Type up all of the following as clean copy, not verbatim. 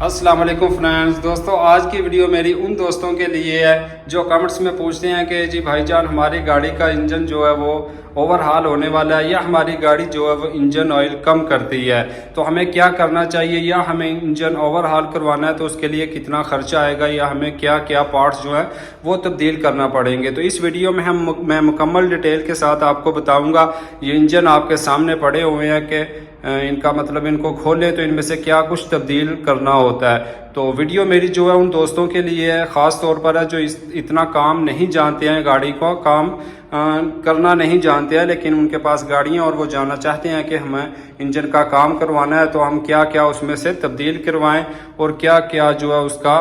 अस्सलाम वालेकुम फ्रेंड्स। दोस्तों, आज की वीडियो मेरी उन दोस्तों के लिए है जो कमेंट्स में पूछते हैं कि जी भाईजान हमारी गाड़ी का इंजन जो है वो ओवरहाल होने वाला है या हमारी गाड़ी जो है वो इंजन ऑयल कम करती है, तो हमें क्या करना चाहिए, या हमें इंजन ओवरहाल करवाना है तो उसके लिए कितना खर्चा आएगा, या हमें क्या क्या पार्ट्स जो है वो तब्दील करना पड़ेंगे। तो इस वीडियो में मैं मुकम्मल डिटेल के साथ आपको बताऊँगा। ये इंजन आपके सामने पड़े हुए हैं कि इनका मतलब इनको खोलें तो इनमें से क्या कुछ तब्दील करना होता है। तो वीडियो मेरी जो है उन दोस्तों के लिए है, ख़ास तौर पर है जो इतना काम नहीं जानते हैं, गाड़ी को काम करना नहीं जानते हैं, लेकिन उनके पास गाड़ियाँ और वो जानना चाहते हैं कि हमें इंजन का काम करवाना है तो हम क्या क्या उसमें से तब्दील करवाएं और क्या क्या जो है उसका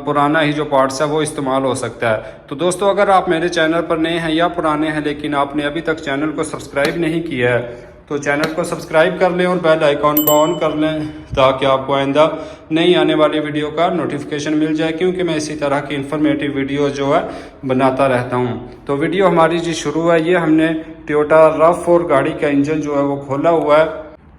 पुराना ही जो पार्ट्स है वो इस्तेमाल हो सकता है। तो दोस्तों, अगर आप मेरे चैनल पर नए हैं या पुराने हैं लेकिन आपने अभी तक चैनल को सब्सक्राइब नहीं किया है तो चैनल को सब्सक्राइब कर लें और बेल आइकॉन को ऑन कर लें ताकि आपको आइंदा नई आने वाली वीडियो का नोटिफिकेशन मिल जाए, क्योंकि मैं इसी तरह की इन्फॉर्मेटिव वीडियो जो है बनाता रहता हूं। तो वीडियो हमारी जी शुरू है। ये हमने टोयोटा RAV4 गाड़ी का इंजन जो है वो खोला हुआ है।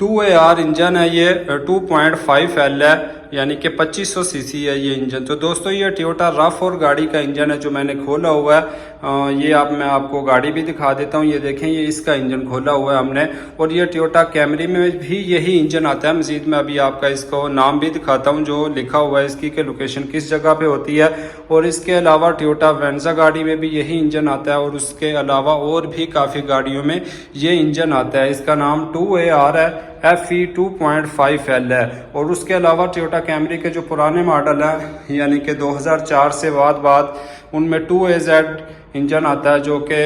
2AR इंजन है, ये 2.5L है, यानी कि 2500 सीसी है ये इंजन। तो दोस्तों, ये टोयोटा RAV4 गाड़ी का इंजन है जो मैंने खोला हुआ है। ये मैं आपको गाड़ी भी दिखा देता हूँ। ये देखें, ये इसका इंजन खोला हुआ है हमने, और ये टोयोटा कैमरी में भी यही इंजन आता है। मजीद मैं अभी आपका इसको नाम भी दिखाता हूँ जो लिखा हुआ है इसकी कि लोकेशन किस जगह पे होती है। और इसके अलावा टोयोटा वेंजा गाड़ी में भी यही इंजन आता है, और उसके अलावा और भी काफ़ी गाड़ियों में ये इंजन आता है। इसका नाम 2AR है, FE 2.5L है। और उसके अलावा टोयोटा कैमरी के जो पुराने मॉडल हैं यानी कि 2004 से बाद उनमें 2AZ इंजन आता है जो कि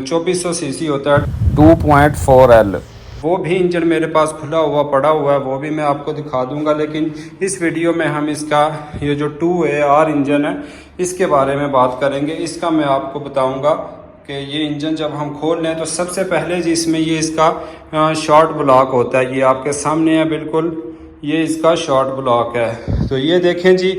2400 सीसी होता है, 2.4L। वो भी इंजन मेरे पास खुला हुआ पड़ा हुआ है, वो भी मैं आपको दिखा दूंगा। लेकिन इस वीडियो में हम इसका ये जो 2AR इंजन है इसके बारे में बात करेंगे। इसका मैं आपको बताऊंगा कि ये इंजन जब हम खोल लें तो सबसे पहले जी इसमें ये इसका शॉर्ट ब्लॉक होता है। ये आपके सामने है बिल्कुल, ये इसका शॉर्ट ब्लॉक है। तो ये देखें जी,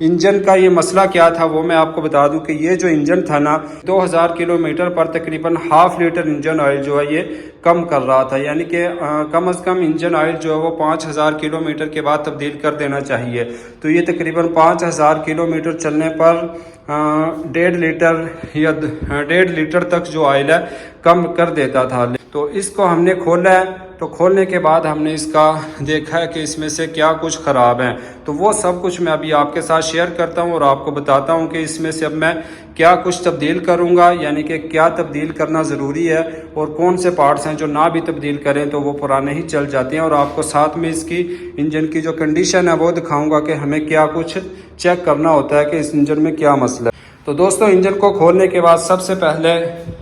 इंजन का ये मसला क्या था वो मैं आपको बता दूं कि ये जो इंजन था ना 2000 किलोमीटर पर तकरीबन ½ लीटर इंजन ऑयल जो है ये कम कर रहा था, यानी कि कम से कम इंजन ऑयल जो है वो 5000 किलोमीटर के बाद तब्दील कर देना चाहिए। तो ये तकरीबन 5000 किलोमीटर चलने पर 1.5 लीटर या 1.5 लीटर तक जो ऑयल है कम कर देता था। तो इसको हमने खोला है, तो खोलने के बाद हमने इसका देखा है कि इसमें से क्या कुछ ख़राब है। तो वो सब कुछ मैं अभी आपके साथ शेयर करता हूँ और आपको बताता हूँ कि इसमें से अब मैं क्या कुछ तब्दील करूँगा, यानी कि क्या तब्दील करना ज़रूरी है और कौन से पार्ट्स हैं जो ना भी तब्दील करें तो वो पुराने ही चल जाते हैं। और आपको साथ में इसकी इंजन की जो कंडीशन है वो दिखाऊँगा कि हमें क्या कुछ चेक करना होता है कि इस इंजन में क्या मसला है। तो दोस्तों, इंजन को खोलने के बाद सबसे पहले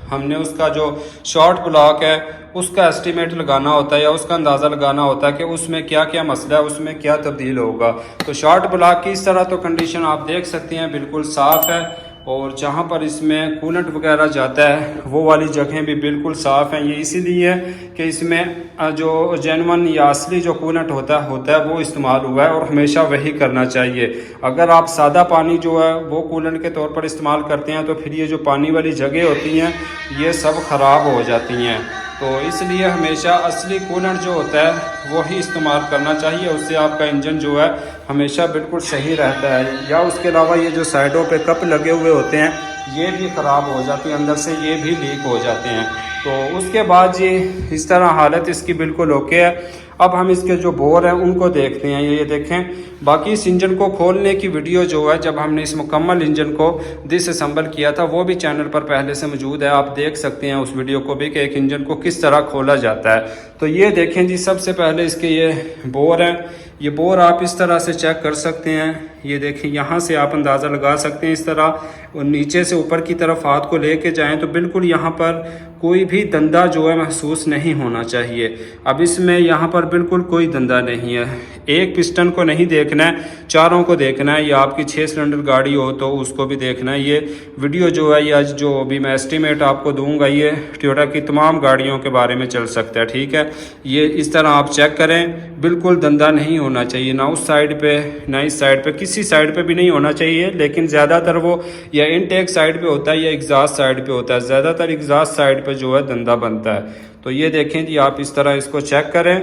हमने उसका जो शॉर्ट ब्लॉक है उसका एस्टीमेट लगाना होता है या उसका अंदाज़ा लगाना होता है कि उसमें क्या क्या मसला है, उसमें क्या तब्दील होगा। तो शॉर्ट ब्लॉक की इस तरह तो कंडीशन आप देख सकते हैं बिल्कुल साफ़ है, और जहाँ पर इसमें कूलेंट वगैरह जाता है वो वाली जगहें भी बिल्कुल साफ़ हैं। ये इसीलिए कि इसमें जो जेन्युइन या असली जो कूलेंट होता है वो इस्तेमाल हुआ है, और हमेशा वही करना चाहिए। अगर आप सादा पानी जो है वो कूलेंट के तौर पर इस्तेमाल करते हैं तो फिर ये जो पानी वाली जगह होती हैं ये सब ख़राब हो जाती हैं। तो इसलिए हमेशा असली कूलेंट जो होता है वो ही इस्तेमाल करना चाहिए, उससे आपका इंजन जो है हमेशा बिल्कुल सही रहता है। या उसके अलावा ये जो साइडों पे कप लगे हुए होते हैं ये भी ख़राब हो जाते हैं, अंदर से ये भी लीक हो जाते हैं। तो उसके बाद ये इस तरह हालत इसकी बिल्कुल ओके है। अब हम इसके जो बोर हैं उनको देखते हैं। ये देखें, बाकी इस इंजन को खोलने की वीडियो जो है जब हमने इस मुकम्मल इंजन को डिसअसेंबल किया था वो भी चैनल पर पहले से मौजूद है, आप देख सकते हैं उस वीडियो को भी कि एक इंजन को किस तरह खोला जाता है। तो ये देखें जी, सबसे पहले इसके ये बोर हैं। ये बोर आप इस तरह से चेक कर सकते हैं। ये देखें, यहाँ से आप अंदाज़ा लगा सकते हैं इस तरह, और नीचे से ऊपर की तरफ हाथ को लेके जाएं तो बिल्कुल यहाँ पर कोई भी दंदा जो है महसूस नहीं होना चाहिए। अब इसमें यहाँ पर बिल्कुल कोई दंदा नहीं है। एक पिस्टन को नहीं देखना है, चारों को देखना है। या आपकी 6 सिलेंडर गाड़ी हो तो उसको भी देखना है। ये वीडियो जो है या जो अभी मैं एस्टीमेट आपको दूंगा ये टोयोटा की तमाम गाड़ियों के बारे में चल सकता है, ठीक है। ये इस तरह आप चेक करें, बिल्कुल दंदा नहीं होना चाहिए, ना उस साइड पे ना इस साइड पे, किसी साइड पे भी नहीं होना चाहिए। लेकिन ज़्यादातर वो या इनटेक साइड पे होता है या एग्जॉस्ट साइड पे होता है, ज़्यादातर एग्जॉस्ट साइड पे जो है दंदा बनता है। तो ये देखें जी, आप इस तरह इसको चेक करें।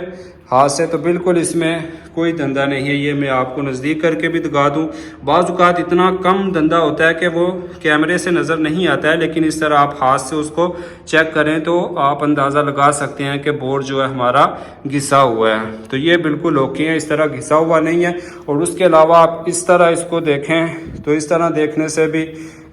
हाथ से, तो बिल्कुल इसमें कोई धंधा नहीं है। ये मैं आपको नज़दीक करके भी दिखा दूँ। बाज़ औक़ात इतना कम धंधा होता है कि वो कैमरे से नज़र नहीं आता है, लेकिन इस तरह आप हाथ से उसको चेक करें तो आप अंदाज़ा लगा सकते हैं कि बोर्ड जो है हमारा घिसा हुआ है। तो ये बिल्कुल ओके है, इस तरह घिसा हुआ नहीं है। और उसके अलावा आप इस तरह इसको देखें तो इस तरह देखने से भी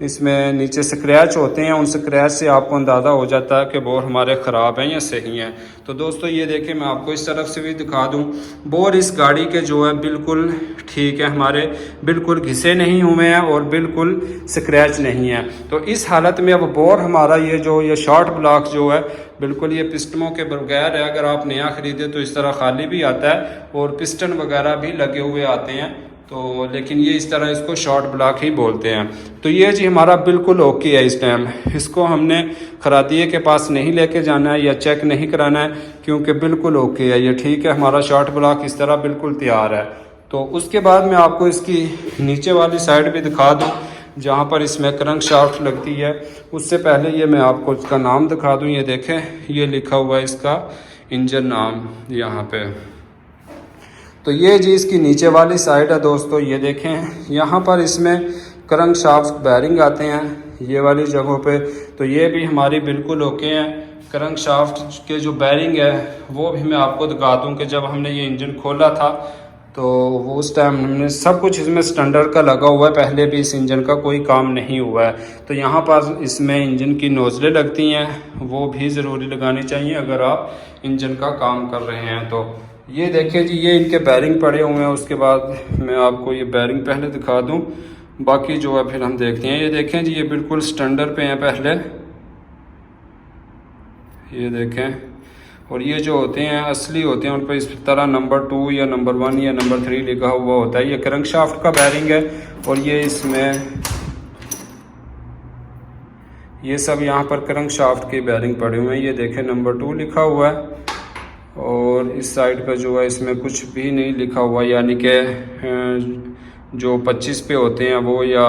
इसमें नीचे स्क्रैच होते हैं, उन स्क्रैच से आपको अंदाज़ा हो जाता है कि बोर हमारे ख़राब हैं या सही हैं। तो दोस्तों ये देखें, मैं आपको इस तरफ से भी दिखा दूं, बोर इस गाड़ी के जो है बिल्कुल ठीक है, हमारे बिल्कुल घिसे नहीं हुए हैं और बिल्कुल स्क्रैच नहीं है। तो इस हालत में अब बोर हमारा ये शॉर्ट ब्लॉक जो है बिल्कुल ये पिस्टनों के बगैर है। अगर आप नया ख़रीदे तो इस तरह खाली भी आता है और पिस्टन वगैरह भी लगे हुए आते हैं, तो लेकिन ये इस तरह इसको शॉर्ट ब्लॉक ही बोलते हैं। तो ये जी हमारा बिल्कुल ओके है। इस टाइम इसको हमने खरादिये के पास नहीं लेके जाना है या चेक नहीं कराना है, क्योंकि बिल्कुल ओके है, ये ठीक है। हमारा शॉर्ट ब्लॉक इस तरह बिल्कुल तैयार है। तो उसके बाद मैं आपको इसकी नीचे वाली साइड भी दिखा दूँ जहाँ पर इसमें क्रैंक शाफ्ट लगती है। उससे पहले ये मैं आपको इसका नाम दिखा दूँ। ये देखें, ये लिखा हुआ है इसका इंजन नाम यहाँ पे। तो ये जी इसकी नीचे वाली साइड है दोस्तों। ये देखें, यहाँ पर इसमें क्रैंक शाफ्ट बैरिंग आते हैं ये वाली जगहों पे। तो ये भी हमारी बिल्कुल ओके हैं। क्रैंक शाफ्ट के जो बैरिंग है वो भी मैं आपको दिखा दूँ कि जब हमने ये इंजन खोला था तो वो उस टाइम हमने सब कुछ इसमें स्टैंडर्ड का लगा हुआ है, पहले भी इस इंजन का कोई काम नहीं हुआ है। तो यहाँ पर इसमें इंजन की नोज़लें लगती हैं, वो भी ज़रूरी लगानी चाहिए अगर आप इंजन का काम कर रहे हैं। तो ये देखिए जी, ये इनके बैरिंग पड़े हुए हैं। उसके बाद मैं आपको ये बैरिंग पहले दिखा दूं, बाकी जो है फिर हम देखते हैं। ये देखें जी, ये बिल्कुल स्टैंडर्ड पे हैं पहले, ये देखें। और ये जो होते हैं असली होते हैं, उन पर इस तरह नंबर 2 या नंबर 1 या नंबर 3 लिखा हुआ होता है। ये क्रैंक शाफ्ट का बैरिंग है और ये इसमें ये सब यहाँ पर क्रैंक शाफ्ट के बैरिंग पड़े हुए हैं। ये देखें, नंबर 2 लिखा हुआ है और इस साइड पर जो है इसमें कुछ भी नहीं लिखा हुआ, यानी कि जो 25 पे होते हैं वो या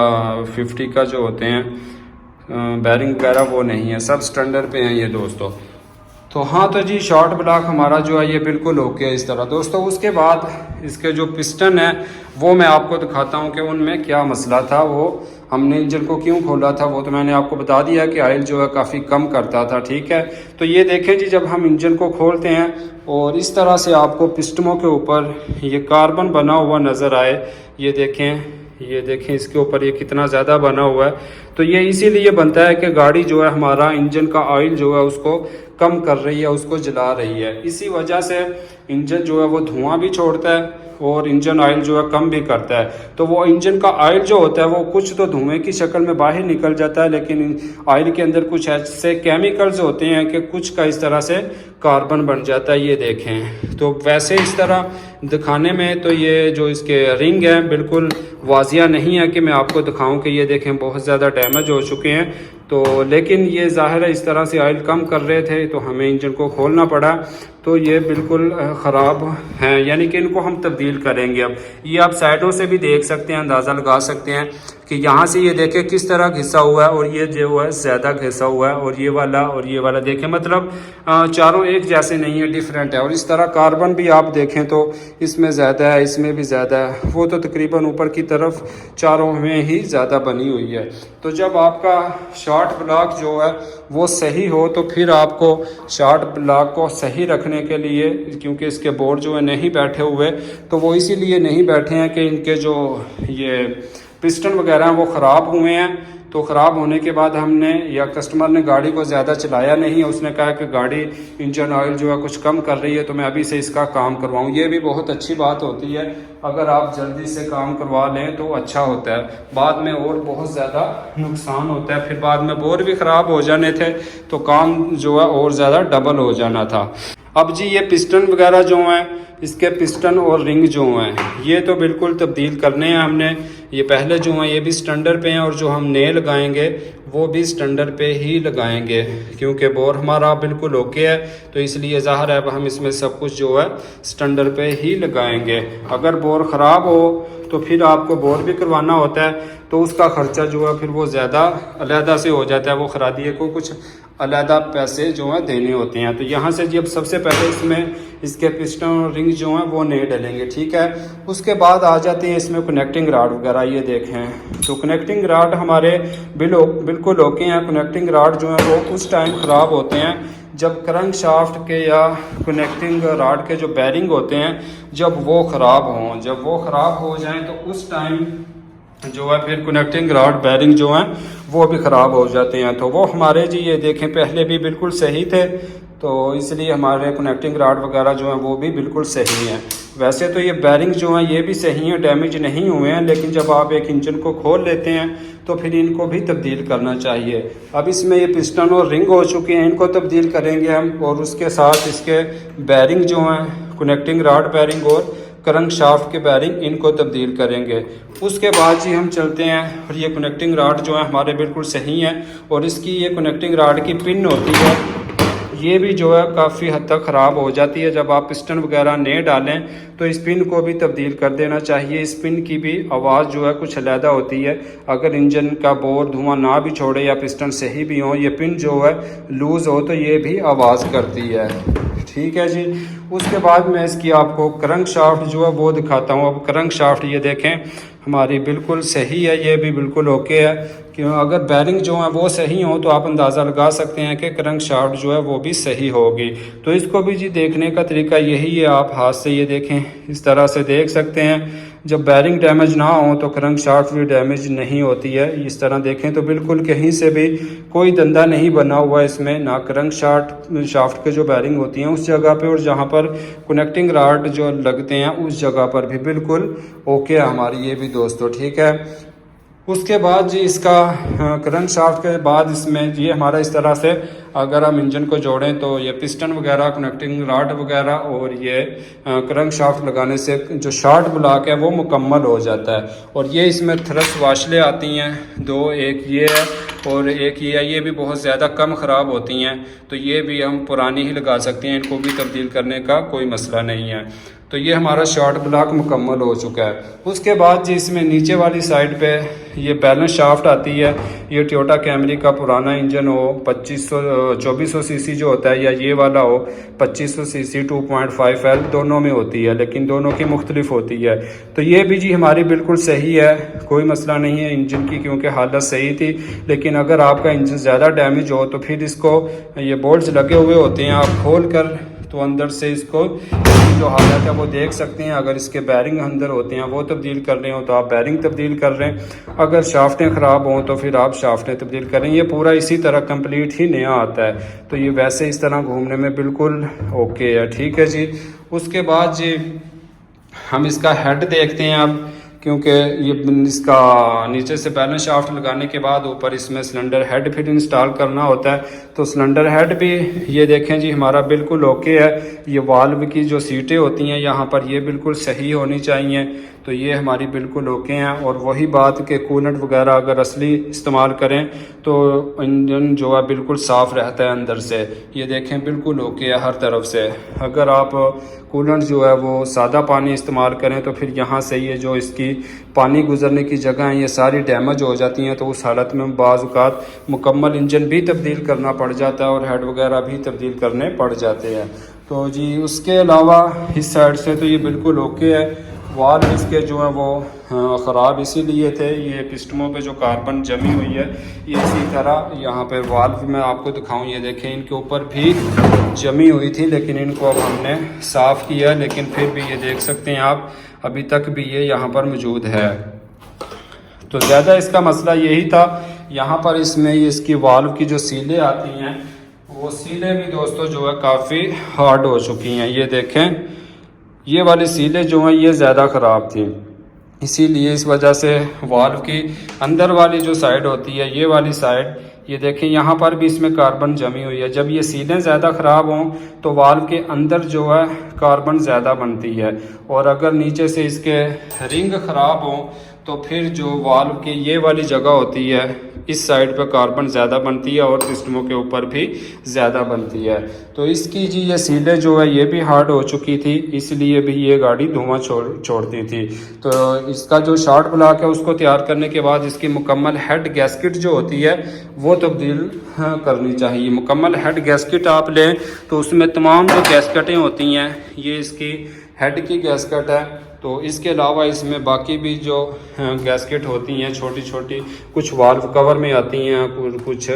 50 का जो होते हैं बैरिंग वगैरह वो नहीं है, सब स्टैंडर्ड पे हैं ये दोस्तों। तो हाँ, तो जी शॉर्ट ब्लॉक हमारा जो है ये बिल्कुल ओके है इस तरह दोस्तों। उसके बाद इसके जो पिस्टन है वो मैं आपको दिखाता हूँ कि उनमें क्या मसला था, वो हमने इंजन को क्यों खोला था। वो तो मैंने आपको बता दिया कि ऑयल जो है काफ़ी कम करता था, ठीक है। तो ये देखें जी, जब हम इंजन को खोलते हैं और इस तरह से आपको पिस्टनों के ऊपर ये कार्बन बना हुआ नज़र आए, ये देखें इसके ऊपर ये कितना ज़्यादा बना हुआ है। तो ये इसीलिए बनता है कि गाड़ी जो है हमारा इंजन का ऑयल जो है उसको कम कर रही है, उसको जला रही है। इसी वजह से इंजन जो है वो धुआं भी छोड़ता है और इंजन ऑयल जो है कम भी करता है। तो वो इंजन का ऑयल जो होता है वो कुछ तो धुएं की शक्ल में बाहर निकल जाता है, लेकिन ऑयल के अंदर कुछ ऐसे केमिकल्स होते हैं कि कुछ का इस तरह से कार्बन बन जाता है। ये देखें, तो वैसे इस तरह दिखाने में तो ये जो इसके रिंग हैं बिल्कुल वाजिया नहीं है कि मैं आपको दिखाऊं कि ये देखें बहुत ज़्यादा डैमेज हो चुके हैं। तो लेकिन ये ज़ाहिर है इस तरह से ऑयल कम कर रहे थे तो हमें इंजन को खोलना पड़ा। तो ये बिल्कुल ख़राब हैं, यानी कि इनको हम तब्दील करेंगे। अब ये आप साइडों से भी देख सकते हैं, अंदाज़ा लगा सकते हैं कि यहाँ से ये देखें किस तरह घिसा हुआ है और ये जो है ज़्यादा घिसा हुआ है और ये वाला देखें, मतलब चारों एक जैसे नहीं है, डिफरेंट है। और इस तरह कार्बन भी आप देखें तो इसमें ज़्यादा है, इसमें भी ज़्यादा है, वो तो तकरीबन ऊपर की तरफ चारों में ही ज़्यादा बनी हुई है। तो जब आपका शॉर्ट ब्लॉक जो है वो सही हो तो फिर आपको शॉर्ट ब्लॉक को सही रखने के लिए, क्योंकि इसके बोर्ड जो है नहीं बैठे हुए, तो वो इसीलिए नहीं बैठे हैं कि इनके जो ये पिस्टन वगैरह वो ख़राब हुए हैं। तो ख़राब होने के बाद हमने या कस्टमर ने गाड़ी को ज़्यादा चलाया नहीं है, उसने कहा कि गाड़ी इंजन ऑयल जो है कुछ कम कर रही है तो मैं अभी से इसका काम करवाऊँ। ये भी बहुत अच्छी बात होती है, अगर आप जल्दी से काम करवा लें तो अच्छा होता है, बाद में और बहुत ज़्यादा नुकसान होता है। फिर बाद में बोर भी ख़राब हो जाने थे तो काम जो है और ज़्यादा डबल हो जाना था। अब जी ये पिस्टन वगैरह जो हैं इसके पिस्टन और रिंग जो हैं ये तो बिल्कुल तब्दील करने हैं हमने। ये पहले जो हैं ये भी स्टैंडर्ड पे हैं और जो हम नए लगाएंगे वो भी स्टैंडर्ड पे ही लगाएंगे, क्योंकि बोर हमारा बिल्कुल ओके है तो इसलिए ज़ाहिर है अब हम इसमें सब कुछ जो है स्टैंडर्ड पे ही लगाएंगे। अगर बोर ख़राब हो तो फिर आपको बोर भी करवाना होता है तो उसका ख़र्चा जो है फिर वो ज़्यादा अलहदा से हो जाता है, वो खरादिए को कुछ अलहदा पैसे जो है देने होते हैं। तो यहाँ से जब सबसे पहले इसमें इसके पिस्टन और रिंग जो हैं वो नए डलेंगे, ठीक है। उसके बाद आ जाते हैं इसमें कनेक्टिंग राड वगैरह। ये देखें तो कनेक्टिंग राड हमारे बिल्कुल ओके हैं। कनेक्टिंग राड जो हैं वो उस टाइम ख़राब होते हैं जब क्रैंक शाफ्ट के या कनेक्टिंग राड के जो बैरिंग होते हैं जब वो ख़राब हों। जब वो ख़राब हो जाएं तो उस टाइम जो है फिर कनेक्टिंग राड बैरिंग जो हैं वो भी ख़राब हो जाते हैं। तो वो हमारे जी ये देखें पहले भी बिल्कुल सही थे तो इसलिए हमारे कनेक्टिंग राड वगैरह जो हैं वो भी बिल्कुल सही हैं। वैसे तो ये बैरिंग जो हैं ये भी सही हैं, डैमेज नहीं हुए हैं, लेकिन जब आप एक इंजन को खोल लेते हैं तो फिर इनको भी तब्दील करना चाहिए। अब इसमें ये पिस्टन और रिंग हो चुके हैं, इनको तब्दील करेंगे हम और उसके साथ इसके बैरिंग जो हैं कनेक्टिंग राड बैरिंग और क्रैंक शाफ्ट के बैरिंग इनको तब्दील करेंगे। उसके बाद जी हम चलते हैं और ये कनेक्टिंग राड जो है हमारे बिल्कुल सही हैं और इसकी ये कनेक्टिंग राड की पिन होती है ये भी जो है काफ़ी हद तक ख़राब हो जाती है। जब आप पिस्टन वगैरह नए डालें तो इस पिन को भी तब्दील कर देना चाहिए। इस पिन की भी आवाज़ जो है कुछ अलहदा होती है। अगर इंजन का बोर धुआं ना भी छोड़े या पिस्टन सही भी हो, ये पिन जो है लूज़ हो तो ये भी आवाज़ करती है, ठीक है जी। उसके बाद मैं इसकी आपको क्रैंक शाफ्ट जो है वो दिखाता हूँ। अब क्रैंक शाफ्ट ये देखें हमारी बिल्कुल सही है, ये भी बिल्कुल ओके है। क्यों अगर बैरिंग जो है वो सही हो तो आप अंदाज़ा लगा सकते हैं कि क्रैंक शाफ्ट जो है वो भी सही होगी। तो इसको भी जी देखने का तरीका यही है, आप हाथ से ये देखें इस तरह से देख सकते हैं। जब बैरिंग डैमेज ना हो तो क्रैंक शाफ्ट भी डैमेज नहीं होती है। इस तरह देखें तो बिल्कुल कहीं से भी कोई धंधा नहीं बना हुआ है इसमें, ना क्रैंक शाफ्ट के जो बैरिंग होती हैं उस जगह पे और जहाँ पर कनेक्टिंग राड जो लगते हैं उस जगह पर भी बिल्कुल ओके है हमारी ये भी दोस्तों, ठीक है। उसके बाद जी इसका क्रैंक शाफ्ट के बाद इसमें ये हमारा इस तरह से अगर हम इंजन को जोड़ें तो ये पिस्टन वगैरह कनेक्टिंग राड वगैरह और ये क्रैंक शाफ्ट लगाने से जो शार्ट ब्लॉक है वो मुकम्मल हो जाता है। और ये इसमें थ्रस्ट वाशलें आती हैं दो, एक ये है और एक ये है, ये भी बहुत ज़्यादा कम ख़राब होती हैं तो ये भी हम पुरानी ही लगा सकते हैं, इनको भी तब्दील करने का कोई मसला नहीं है। तो ये हमारा शॉर्ट ब्लॉक मुकम्मल हो चुका है। उसके बाद जी इसमें नीचे वाली साइड पे ये बैलेंस शाफ्ट आती है। ये टोयोटा कैमरी का पुराना इंजन हो 2400 सीसी जो होता है या ये वाला हो 2500 सीसी 2.5L दोनों में होती है, लेकिन दोनों की मुख्तलिफ होती है। तो ये भी जी हमारी बिल्कुल सही है, कोई मसला नहीं है इंजन की क्योंकि हालत सही थी। लेकिन अगर आपका इंजन ज़्यादा डैमेज हो तो फिर इसको ये बोल्ट्स लगे हुए होते हैं, आप खोल कर तो अंदर से इसको जो हालत है वो देख सकते हैं। अगर इसके बैरिंग अंदर होते हैं वो तब्दील कर रहे हो तो आप बैरिंग तब्दील कर रहे हैं, अगर शाफ्टें ख़राब हों तो फिर आप शाफ्टें तब्दील करें। ये पूरा इसी तरह कंप्लीट ही नया आता है। तो ये वैसे इस तरह घूमने में बिल्कुल ओके है, ठीक है जी। उसके बाद जी हम इसका हेड देखते हैं अब, क्योंकि ये इसका नीचे से बैलेंस शाफ्ट लगाने के बाद ऊपर इसमें सिलेंडर हेड फिर इंस्टॉल करना होता है। तो सिलेंडर हेड भी ये देखें जी हमारा बिल्कुल ओके है। ये वाल्व की जो सीटें होती हैं यहाँ पर ये बिल्कुल सही होनी चाहिए, तो ये हमारी बिल्कुल ओके हैं। और वही बात कि कूलेंट वगैरह अगर असली इस्तेमाल करें तो इंजन जो है बिल्कुल साफ़ रहता है अंदर से। ये देखें बिल्कुल ओके है हर तरफ से। अगर आप कूलेंट जो है वो सादा पानी इस्तेमाल करें तो फिर यहाँ से ये जो इसकी पानी गुजरने की जगह हैं ये सारी डैमेज हो जाती हैं। तो उस हालत में बाज़ औक़ात मुकम्मल इंजन भी तब्दील करना पड़ जाता है और हेड वगैरह भी तब्दील करने पड़ जाते हैं। तो जी उसके अलावा इस साइड से तो ये बिल्कुल ओके है। वाल्व इसके जो है वो ख़राब इसीलिए थे, ये पिस्टनों पे जो कार्बन जमी हुई है ये इसी तरह यहाँ पे वाल्व मैं आपको दिखाऊं, ये देखें इनके ऊपर भी जमी हुई थी, लेकिन इनको अब हमने साफ़ किया। लेकिन फिर भी ये देख सकते हैं आप अभी तक भी ये यहाँ पर मौजूद है। तो ज़्यादा इसका मसला यही था। यहाँ पर इसमें इसकी वाल्व की जो सीलें आती हैं वो सीलें भी दोस्तों जो है काफ़ी हार्ड हो चुकी हैं। ये देखें ये वाली सीलें जो हैं ये ज़्यादा ख़राब थी। इसीलिए इस वजह से वाल्व की अंदर वाली जो साइड होती है, ये वाली साइड, ये देखें यहाँ पर भी इसमें कार्बन जमी हुई है। जब ये सीलें ज़्यादा ख़राब हों तो वाल्व के अंदर जो है कार्बन ज़्यादा बनती है, और अगर नीचे से इसके रिंग ख़राब हों तो फिर जो वाल्व की ये वाली जगह होती है इस साइड पे कार्बन ज़्यादा बनती है और पिस्टनों के ऊपर भी ज़्यादा बनती है। तो इसकी जी ये सीलें जो है ये भी हार्ड हो चुकी थी, इसलिए भी ये गाड़ी धुआं छोड़ती थी। तो इसका जो शार्ट ब्लॉक है उसको तैयार करने के बाद इसकी मुकम्मल हेड गैस्केट जो होती है वो तब्दील करनी चाहिए। मुकम्मल हेड गैस्केट आप लें तो उसमें तमाम जो गैस्केटें होती हैं, ये इसकी हेड की गैस्केट है। तो इसके अलावा इसमें बाकी भी जो गैस्केट होती हैं छोटी छोटी, कुछ वाल्व कवर में आती हैं, कुछ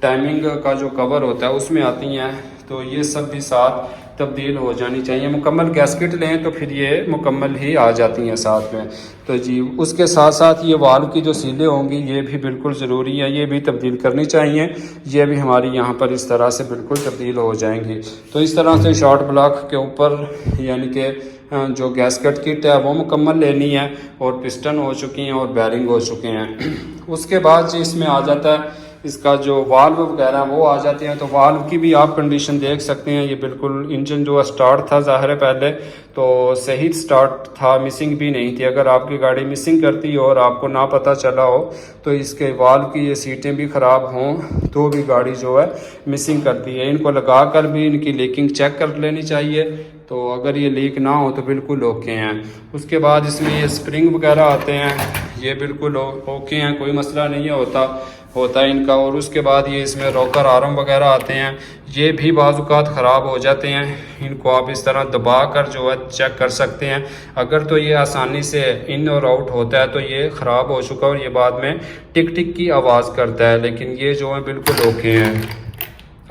टाइमिंग का जो कवर होता है उसमें आती हैं, तो ये सब भी साथ तब्दील हो जानी चाहिए। मुकम्मल गैस्केट लें तो फिर ये मुकम्मल ही आ जाती हैं साथ में। तो जी उसके साथ साथ ये वाल्व की जो सीलें होंगी ये भी बिल्कुल ज़रूरी है, ये भी तब्दील करनी चाहिए। ये भी हमारी यहाँ पर इस तरह से बिल्कुल तब्दील हो जाएंगी। तो इस तरह से शॉर्ट ब्लॉक के ऊपर यानी कि जो गैस्केट किट है वो मुकम्मल लेनी है, और पिस्टन हो चुकी हैं और बैरिंग हो चुके हैं। उसके बाद जी इसमें आ जाता है इसका जो वाल्व वगैरह वो आ जाते हैं। तो वाल्व की भी आप कंडीशन देख सकते हैं, ये बिल्कुल इंजन जो स्टार्ट था ज़ाहिर है पहले तो सही स्टार्ट था, मिसिंग भी नहीं थी। अगर आपकी गाड़ी मिसिंग करती हो और आपको ना पता चला हो तो इसके वाल्व की ये सीटें भी ख़राब हों तो भी गाड़ी जो है मिसिंग करती है। इनको लगा कर भी इनकी लीकिंग चेक कर लेनी चाहिए, तो अगर ये लीक ना हो तो बिल्कुल ओके हैं। उसके बाद इसमें ये स्प्रिंग वगैरह आते हैं, ये बिल्कुल ओके हैं, कोई मसला नहीं होता है इनका। और उसके बाद ये इसमें रॉकर आर्म वगैरह आते हैं, ये भी बाज़-औक़ात ख़राब हो जाते हैं। इनको आप इस तरह दबा कर जो है चेक कर सकते हैं। अगर तो ये आसानी से इन और आउट होता है तो ये ख़राब हो चुका है और ये बाद में टिक टिक की आवाज़ करता है, लेकिन ये जो है बिल्कुल ओके हैं।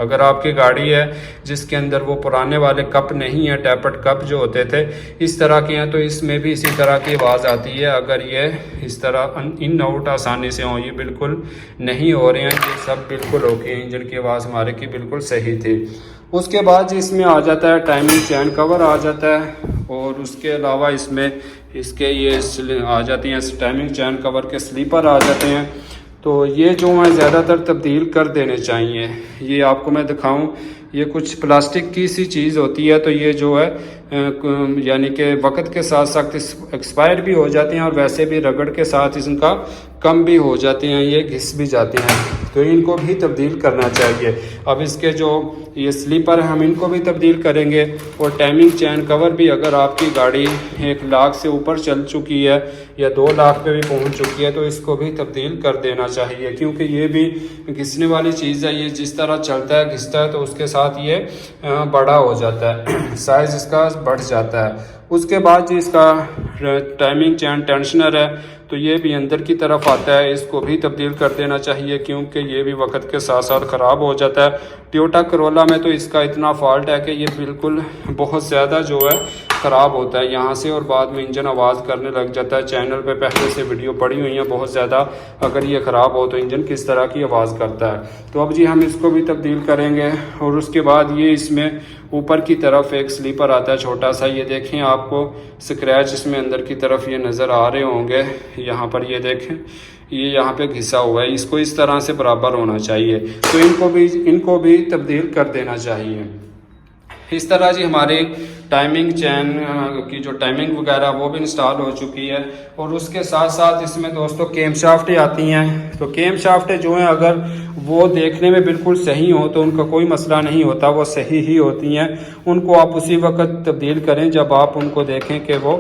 अगर आपकी गाड़ी है जिसके अंदर वो पुराने वाले कप नहीं है, टैपर्ड कप जो होते थे इस तरह के हैं, तो इसमें भी इसी तरह की आवाज़ आती है। अगर ये इस तरह इन आउट आसानी से हों, ये बिल्कुल नहीं हो रहे हैं, ये सब बिल्कुल ओके हैं। इंजन की आवाज़ हमारे की बिल्कुल सही थी। उसके बाद इसमें आ जाता है टाइमिंग चैन कवर आ जाता है, और उसके अलावा इसमें इसके ये आ जाती हैं टाइमिंग चैन कवर के स्लीपर आ जाते हैं। तो ये जो है ज़्यादातर तब्दील कर देने चाहिए। ये आपको मैं दिखाऊं, ये कुछ प्लास्टिक की सी चीज़ होती है, तो ये जो है यानी कि वक्त के साथ साथ एक्सपायर भी हो जाते हैं और वैसे भी रगड़ के साथ इनका कम भी हो जाते हैं, ये घिस भी जाते हैं, तो इनको भी तब्दील करना चाहिए। अब इसके जो ये स्लीपर है हम इनको भी तब्दील करेंगे, और टाइमिंग चैन कवर भी अगर आपकी गाड़ी 1 लाख से ऊपर चल चुकी है या 2 लाख पे भी पहुंच चुकी है तो इसको भी तब्दील कर देना चाहिए, क्योंकि ये भी घिसने वाली चीज़ है। ये जिस तरह चलता है घिसता है तो उसके साथ ये बड़ा हो जाता है, साइज़ इसका बढ़ जाता है। उसके बाद जो इसका टाइमिंग चैन टेंशनर है तो ये भी अंदर की तरफ आता है, इसको भी तब्दील कर देना चाहिए, क्योंकि ये भी वक्त के साथ साथ ख़राब हो जाता है। टोयोटा करोला में तो इसका इतना फॉल्ट है कि ये बिल्कुल बहुत ज़्यादा जो है ख़राब होता है यहाँ से, और बाद में इंजन आवाज़ करने लग जाता है। चैनल पे पहले से वीडियो पड़ी हुई है बहुत ज़्यादा, अगर ये ख़राब हो तो इंजन किस तरह की आवाज़ करता है। तो अब जी हम इसको भी तब्दील करेंगे। और उसके बाद ये इसमें ऊपर की तरफ एक स्लीपर आता है छोटा सा, ये देखें आपको स्क्रैच इसमें अंदर की तरफ ये नज़र आ रहे होंगे, यहाँ पर ये देखें ये यहाँ पे घिसा हुआ है, इसको इस तरह से बराबर होना चाहिए, तो इनको भी तब्दील कर देना चाहिए। इस तरह जी हमारे टाइमिंग चैन की जो टाइमिंग वगैरह वो भी इंस्टॉल हो चुकी है। और उसके साथ साथ इसमें दोस्तों केम शाफ्टें आती हैं, तो केम शाफ्टें जो हैं अगर वो देखने में बिल्कुल सही हो तो उनका कोई मसला नहीं होता, वो सही ही होती हैं। उनको आप उसी वक्त तब्दील करें जब आप उनको देखें कि वो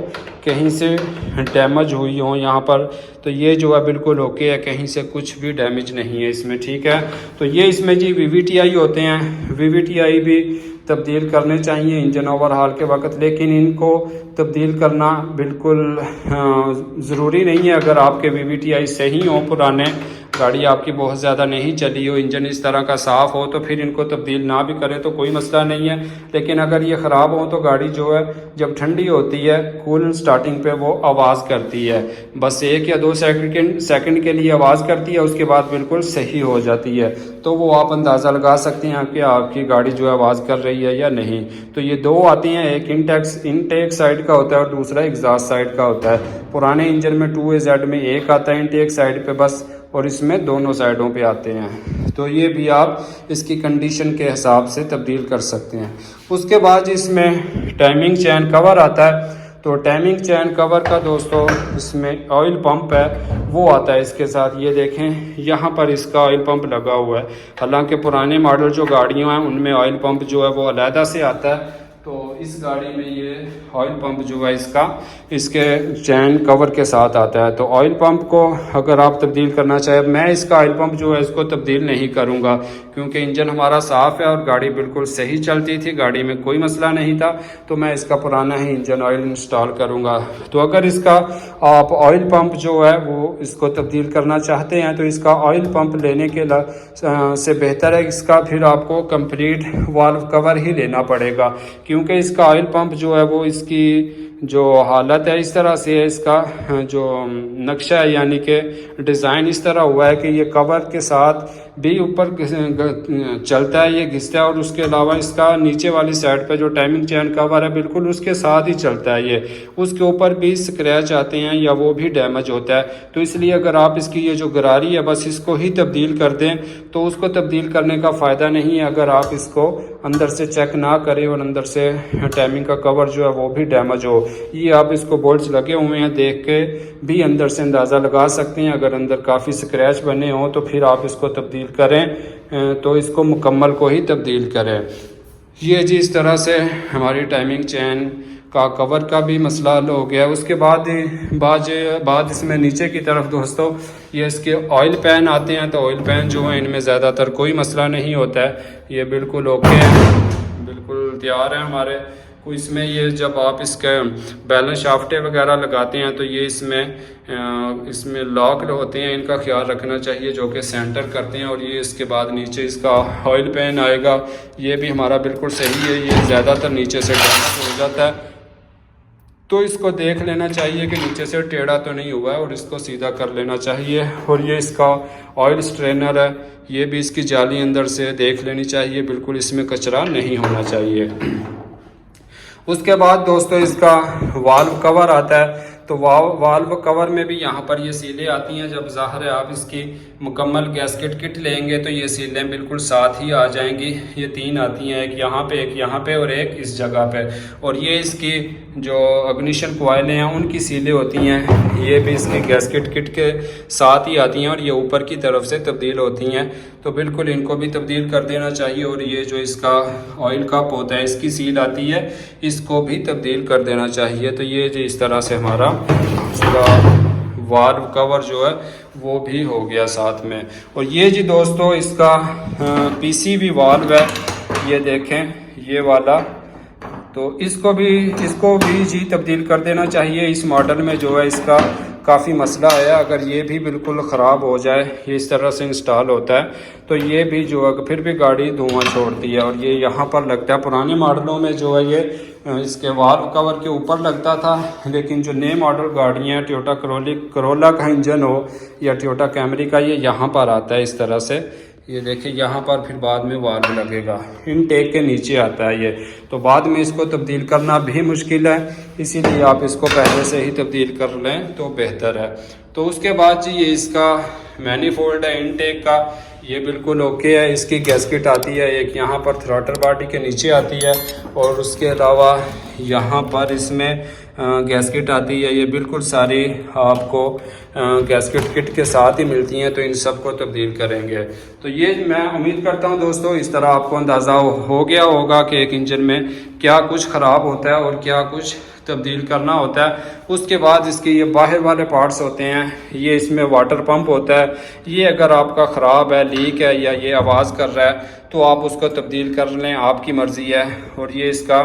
कहीं से डैमेज हुई हो यहाँ पर, तो ये जो है बिल्कुल ओके है, कहीं से कुछ भी डैमेज नहीं है इसमें, ठीक है। तो ये इसमें जी VVTi होते हैं, VVTi भी तब्दील करने चाहिए इंजन ओवरहाल के वक्त, लेकिन इनको तब्दील करना बिल्कुल ज़रूरी नहीं है। अगर आपके VVTi सही हों पुराने गाड़ी आपकी बहुत ज़्यादा नहीं चली हो, इंजन इस तरह का साफ़ हो, तो फिर इनको तब्दील ना भी करें तो कोई मसला नहीं है। लेकिन अगर ये ख़राब हो तो गाड़ी जो है जब ठंडी होती है कूल स्टार्टिंग पे वो आवाज़ करती है, बस 1 या 2 सेकंड के लिए आवाज़ करती है, उसके बाद बिल्कुल सही हो जाती है। तो वो आप अंदाज़ा लगा सकते हैं कि आपकी गाड़ी जो है आवाज़ कर रही है या नहीं। तो ये 2 आती हैं, एक इनटेक साइड का होता है और दूसरा एग्जॉस्ट साइड का होता है। पुराने इंजन में 2AZ में एक आता है इनटेक साइड पे बस, और इसमें दोनों साइडों पे आते हैं। तो ये भी आप इसकी कंडीशन के हिसाब से तब्दील कर सकते हैं। उसके बाद इसमें टाइमिंग चैन कवर आता है। तो टाइमिंग चैन कवर का दोस्तों इसमें ऑयल पंप है वो आता है इसके साथ। ये देखें यहाँ पर इसका ऑयल पंप लगा हुआ है। हालांकि पुराने मॉडल जो गाड़ियाँ हैं उनमें ऑयल पंप जो है वो अलहदा से आता है, तो इस गाड़ी में ये ऑयल पंप जो है इसके चैन कवर के साथ आता है। तो ऑयल पंप को अगर आप तब्दील करना चाहें, मैं इसका ऑयल पंप जो है इसको तब्दील नहीं करूँगा क्योंकि इंजन हमारा साफ़ है और गाड़ी बिल्कुल सही चलती थी, गाड़ी में कोई मसला नहीं था। तो मैं इसका पुराना ही इंजन ऑयल इंस्टॉल करूँगा। तो अगर इसका आप ऑयल पंप जो है वो इसको तब्दील करना चाहते हैं तो इसका ऑयल पंप लेने के से बेहतर है इसका फिर आपको कंप्लीट वाल्व कवर ही लेना पड़ेगा, क्योंकि इसका ऑयल पंप जो है वो इसकी जो हालत है इस तरह से है, इसका जो नक्शा है यानी कि डिज़ाइन इस तरह हुआ है कि ये कवर के साथ भी ऊपर चलता है, ये घिसता है, और उसके अलावा इसका नीचे वाली साइड पे जो टाइमिंग चैन कवर है बिल्कुल उसके साथ ही चलता है। ये उसके ऊपर भी स्क्रैच आते हैं या वो भी डैमेज होता है। तो इसलिए अगर आप इसकी ये जो गरारी है बस इसको ही तब्दील कर दें तो उसको तब्दील करने का फ़ायदा नहीं है अगर आप इसको अंदर से चेक ना करें और अंदर से टाइमिंग का कवर जो है वो भी डैमेज हो। ये आप इसको बोल्ट्स लगे हुए हैं देख के भी अंदर से अंदाज़ा लगा सकते हैं। अगर अंदर काफ़ी स्क्रैच बने हों तो फिर आप इसको तब्दील करें तो इसको मुकम्मल को ही तब्दील करें। ये जी इस तरह से हमारी टाइमिंग चैन का कवर का भी मसला हल हो गया। उसके बाद इसमें नीचे की तरफ दोस्तों ये इसके ऑयल पैन आते हैं। तो ऑयल पैन जो है इनमें ज़्यादातर कोई मसला नहीं होता है, ये बिल्कुल ओके हैं, बिल्कुल तैयार है हमारे को। इसमें ये जब आप इसके बैलेंस शाफ्टें वगैरह लगाते हैं तो ये इसमें लॉक होते हैं, इनका ख्याल रखना चाहिए जो कि सेंटर करते हैं। और ये इसके बाद नीचे इसका ऑयल पैन आएगा, ये भी हमारा बिल्कुल सही है, ये ज़्यादातर नीचे से डैमेज हो जाता है तो इसको देख लेना चाहिए कि नीचे से टेढ़ा तो नहीं हुआ है और इसको सीधा कर लेना चाहिए। और ये इसका ऑयल स्ट्रेनर है, ये भी इसकी जाली अंदर से देख लेनी चाहिए, बिल्कुल इसमें कचरा नहीं होना चाहिए। उसके बाद दोस्तों इसका वाल्व कवर आता है। तो वाल्व कवर में भी यहाँ पर ये सीलें आती हैं। जब ज़ाहिर है आप इसकी मुकम्मल गैस्केट किट लेंगे तो ये सीलें बिल्कुल साथ ही आ जाएंगी। ये 3 आती हैं, एक यहाँ पे और एक इस जगह पे। और ये इसकी जो इग्निशन कॉइलें हैं उनकी सीलें होती हैं, ये भी इसकी गैस्केट किट के साथ ही आती हैं और ये ऊपर की तरफ से तब्दील होती हैं। तो बिल्कुल इनको भी तब्दील कर देना चाहिए। और ये जो इसका ऑयल कप होता है इसकी सील आती है, इसको भी तब्दील कर देना चाहिए। तो ये जो इस तरह से हमारा इसका वाल्व कवर जो है वो भी हो गया साथ में। और ये जी दोस्तों इसका PCV वाल्व है, ये देखें ये वाला, तो इसको भी जी तब्दील कर देना चाहिए। इस मॉडल में जो है इसका काफ़ी मसला है, अगर ये भी बिल्कुल ख़राब हो जाए, ये इस तरह से इंस्टॉल होता है तो ये भी जो है फिर भी गाड़ी धुआं छोड़ती है। और ये यहाँ पर लगता है, पुराने मॉडलों में जो है ये इसके वाल्व कवर के ऊपर लगता था, लेकिन जो नए मॉडल गाड़ियाँ हैं टोयोटा करोला का इंजन हो या टोयोटा कैमरी का, ये यहाँ पर आता है इस तरह से। ये देखिए यहाँ पर फिर बाद में वाल्व लगेगा, इनटेक के नीचे आता है ये। तो बाद में इसको तब्दील करना भी मुश्किल है, इसीलिए आप इसको पहले से ही तब्दील कर लें तो बेहतर है। तो उसके बाद जी ये इसका मैनीफोल्ड है इनटेक का, ये बिल्कुल ओके है। इसकी गैस्केट आती है एक यहाँ पर थ्रॉटल बॉडी के नीचे आती है और उसके अलावा यहाँ पर इसमें गैस्केट आती है। ये बिल्कुल सारी आपको गैस्केट किट के साथ ही मिलती हैं, तो इन सब को तब्दील करेंगे। तो ये मैं उम्मीद करता हूँ दोस्तों इस तरह आपको अंदाज़ा हो गया होगा कि एक इंजन में क्या कुछ ख़राब होता है और क्या कुछ तब्दील करना होता है। उसके बाद इसके ये बाहर वाले पार्ट्स होते हैं, ये इसमें वाटर पंप होता है, ये अगर आपका ख़राब है, लीक है या ये आवाज़ कर रहा है तो आप उसको तब्दील कर लें, आपकी मर्ज़ी है। और ये इसका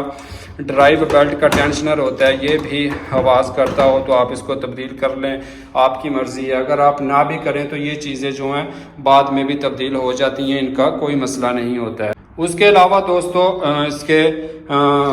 ड्राइव बेल्ट का टेंशनर होता है, ये भी आवाज़ करता हो तो आप इसको तब्दील कर लें, आपकी मर्ज़ी है। अगर आप ना भी करें तो ये चीज़ें जो हैं बाद में भी तब्दील हो जाती हैं, इनका कोई मसला नहीं होता है। उसके अलावा दोस्तों इसके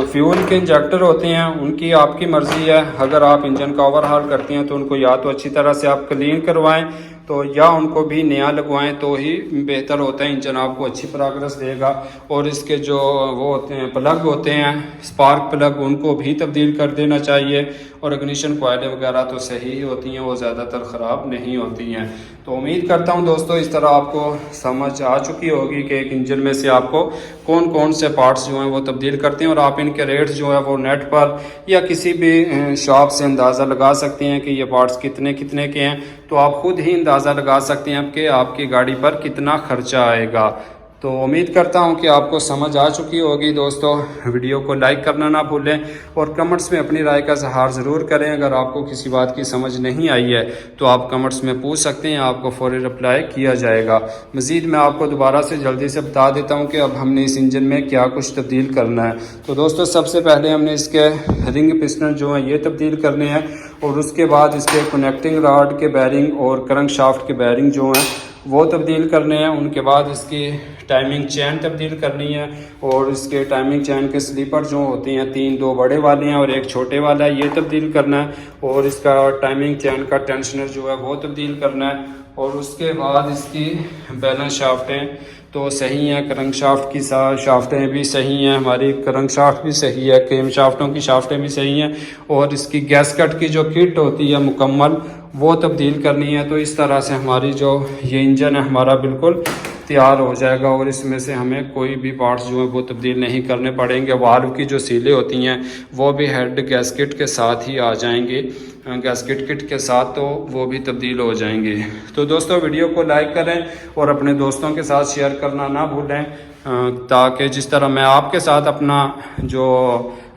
फ्यूल के इंजेक्टर होते हैं, उनकी आपकी मर्ज़ी है। अगर आप इंजन का ओवरहाल करते हैं तो उनको या तो अच्छी तरह से आप क्लीन करवाएं तो या उनको भी नया लगवाएं तो ही बेहतर होता है, इंजन आपको अच्छी प्रोग्रेस देगा। और इसके जो वो होते हैं प्लग होते हैं, स्पार्क प्लग, उनको भी तब्दील कर देना चाहिए। और इग्निशन कॉइलें वगैरह तो सही ही होती हैं, वो ज़्यादातर ख़राब नहीं होती हैं। तो उम्मीद करता हूं दोस्तों इस तरह आपको समझ आ चुकी होगी कि एक इंजन में से आपको कौन कौन से पार्ट्स जो हैं वो तब्दील करते हैं। और आप इनके रेट्स जो है वो नेट पर या किसी भी शॉप से अंदाज़ा लगा सकते हैं कि ये पार्ट्स कितने कितने के हैं, तो आप खुद ही अंदाज़ा लगा सकते हैं कि आपकी गाड़ी पर कितना खर्चा आएगा। तो उम्मीद करता हूं कि आपको समझ आ चुकी होगी दोस्तों। वीडियो को लाइक करना ना भूलें और कमेंट्स में अपनी राय का इज़हार ज़रूर करें। अगर आपको किसी बात की समझ नहीं आई है तो आप कमेंट्स में पूछ सकते हैं, आपको फौरी रिप्लाई किया जाएगा। मज़ीद मैं आपको दोबारा से जल्दी से बता देता हूं कि अब हमने इस इंजन में क्या कुछ तब्दील करना है। तो दोस्तों सबसे पहले हमने इसके रिंग पिस्टन जो हैं ये तब्दील करने हैं, और उसके बाद इसके कनेक्टिंग रॉड के बैरिंग और क्रैंक शाफ्ट के बैरिंग जो हैं वो तब्दील करने हैं। उनके बाद इसकी टाइमिंग चैन तब्दील करनी है, और इसके टाइमिंग चैन के स्लीपर जो होते हैं 3, 2 बड़े वाले हैं और एक छोटे वाला है, ये तब्दील करना है। और इसका टाइमिंग चैन का टेंशनर जो है वो तब्दील करना है। और उसके बाद इसकी बैलेंस शाफ्टें तो सही हैं, क्रैंक शाफ्ट की शाफ्टें भी सही हैं, हमारी क्रैंक शाफ्ट भी सही है, केम शाफ्टों की शाफ्टें भी सही हैं। और इसकी गैसकट की जो किट होती है मुकम्मल वो तब्दील करनी है। तो इस तरह से हमारी जो ये इंजन है हमारा बिल्कुल तैयार हो जाएगा, और इसमें से हमें कोई भी पार्ट्स जो है वो तब्दील नहीं करने पड़ेंगे। वाल्व की जो सीलें होती हैं वो भी हेड गैसकिट के साथ ही आ जाएंगी, गैसकिट किट के साथ, तो वो भी तब्दील हो जाएंगी। तो दोस्तों वीडियो को लाइक करें और अपने दोस्तों के साथ शेयर करना ना भूलें, ताकि जिस तरह मैं आपके साथ अपना जो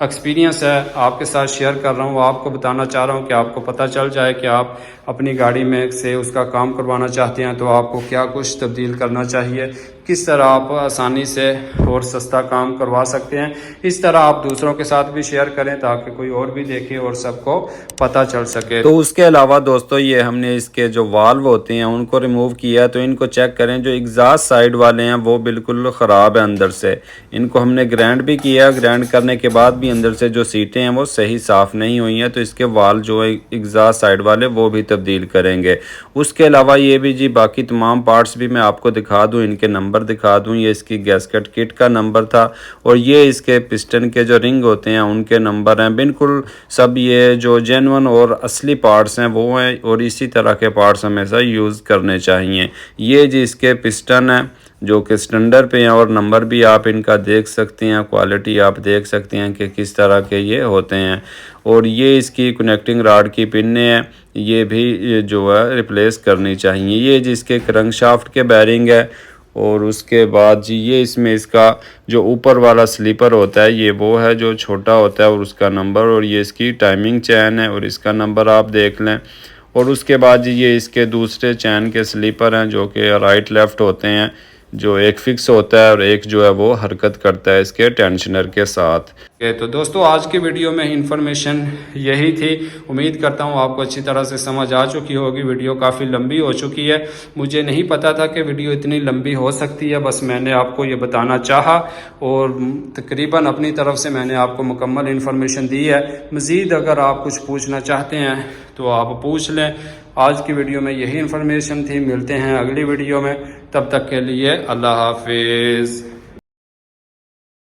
एक्सपीरियंस है आपके साथ शेयर कर रहा हूँ, आपको बताना चाह रहा हूँ कि आपको पता चल जाए कि आप अपनी गाड़ी में से उसका काम करवाना चाहते हैं तो आपको क्या कुछ तब्दील करना चाहिए, किस तरह आप आसानी से और सस्ता काम करवा सकते हैं। इस तरह आप दूसरों के साथ भी शेयर करें ताकि कोई और भी देखे और सबको पता चल सके। तो उसके अलावा दोस्तों ये हमने इसके जो वाल्व होते हैं उनको रिमूव किया, तो इनको चेक करें। जो एग्जॉस्ट साइड वाले हैं वो बिल्कुल ख़राब है अंदर से, इनको हमने ग्राइंड भी किया, ग्राइंड करने के बाद भी अंदर से जो सीटें हैं वो सही साफ़ नहीं हुई हैं, तो इसके वाल्व जो है एग्जॉस्ट साइड वाले वो भी तब्दील करेंगे। उसके अलावा ये भी जी बाकी तमाम पार्ट्स भी मैं आपको दिखा दूँ, इनके नंबर दिखा दूं। ये इसकी गैसकट किट का नंबर था, और ये इसके पिस्टन के जो रिंग होते हैं उनके नंबर हैं। बिल्कुल सब ये जो जेन्युइन और असली पार्ट्स हैं वो हैं, और इसी तरह के पार्ट्स हमेशा यूज़ करने चाहिए। ये जी इसके पिस्टन है जो कि स्टैंडर्ड पे हैं, और नंबर भी आप इनका देख सकते हैं, क्वालिटी आप देख सकते हैं कि किस तरह के ये होते हैं। और ये इसकी कनेक्टिंग रॉड की पिनें हैं, ये भी जो है रिप्लेस करनी चाहिए। ये जिसके क्रैंक शाफ्ट के बैरिंग है, और उसके बाद जी ये इसमें इसका जो ऊपर वाला स्लीपर होता है ये वो है जो छोटा होता है, और उसका नंबर, और ये इसकी टाइमिंग चैन है और इसका नंबर आप देख लें। और उसके बाद जी ये इसके दूसरे चैन के स्लीपर हैं जो कि राइट लेफ़्ट होते हैं, जो एक फिक्स होता है और एक जो है वो हरकत करता है इसके टेंशनर के साथ। तो दोस्तों आज की वीडियो में इन्फॉर्मेशन यही थी। उम्मीद करता हूँ आपको अच्छी तरह से समझ आ चुकी होगी। वीडियो काफ़ी लंबी हो चुकी है, मुझे नहीं पता था कि वीडियो इतनी लंबी हो सकती है, बस मैंने आपको ये बताना चाहा और तकरीबन अपनी तरफ से मैंने आपको मुकम्मल इन्फॉर्मेशन दी है। मज़ीद अगर आप कुछ पूछना चाहते हैं तो आप पूछ लें। आज की वीडियो में यही इन्फॉर्मेशन थी। मिलते हैं अगली वीडियो में, तब तक के लिए अल्लाह हाफिज़।